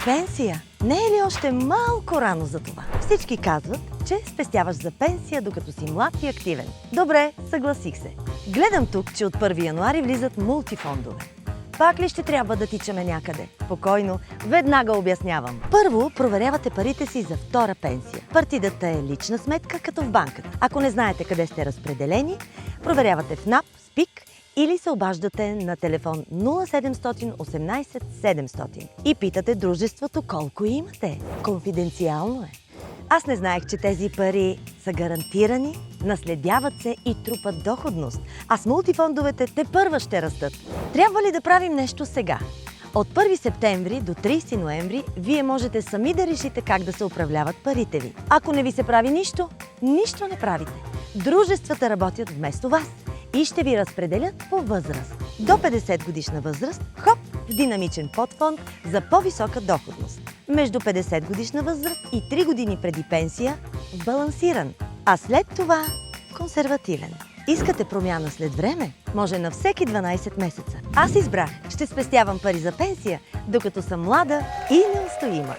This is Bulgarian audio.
Пенсия? Не е ли още малко рано за това? Всички казват, че спестяваш за пенсия, докато си млад и активен. Добре, съгласих се. Гледам тук, че от 1 януари влизат мултифондове. Пак ли ще трябва да тичаме някъде? Спокойно, веднага обяснявам. Първо, проверявате парите си за втора пенсия. Партидата е лична сметка, като в банката. Ако не знаете къде сте разпределени, проверявате в НАП, СПИК или се обаждате на телефон 0700 18 700 и питате дружеството колко имате. Конфиденциално е. Аз не знаех, че тези пари са гарантирани, наследяват се и трупат доходност, а с мултифондовете тепърва ще растат. Трябва ли да правим нещо сега? От 1 септември до 30 ноември вие можете сами да решите как да се управляват парите ви. Ако не ви се прави нищо, нищо не правите. Дружествата работят вместо вас и ще ви разпределят по възраст. До 50 годишна възраст, хоп, в динамичен подфонд за по-висока доходност. Между 50 годишна възраст и 3 години преди пенсия – балансиран, а след това – консервативен. Искате промяна след време? Може на всеки 12 месеца. Аз избрах, ще спестявам пари за пенсия, докато съм млада и неустоима.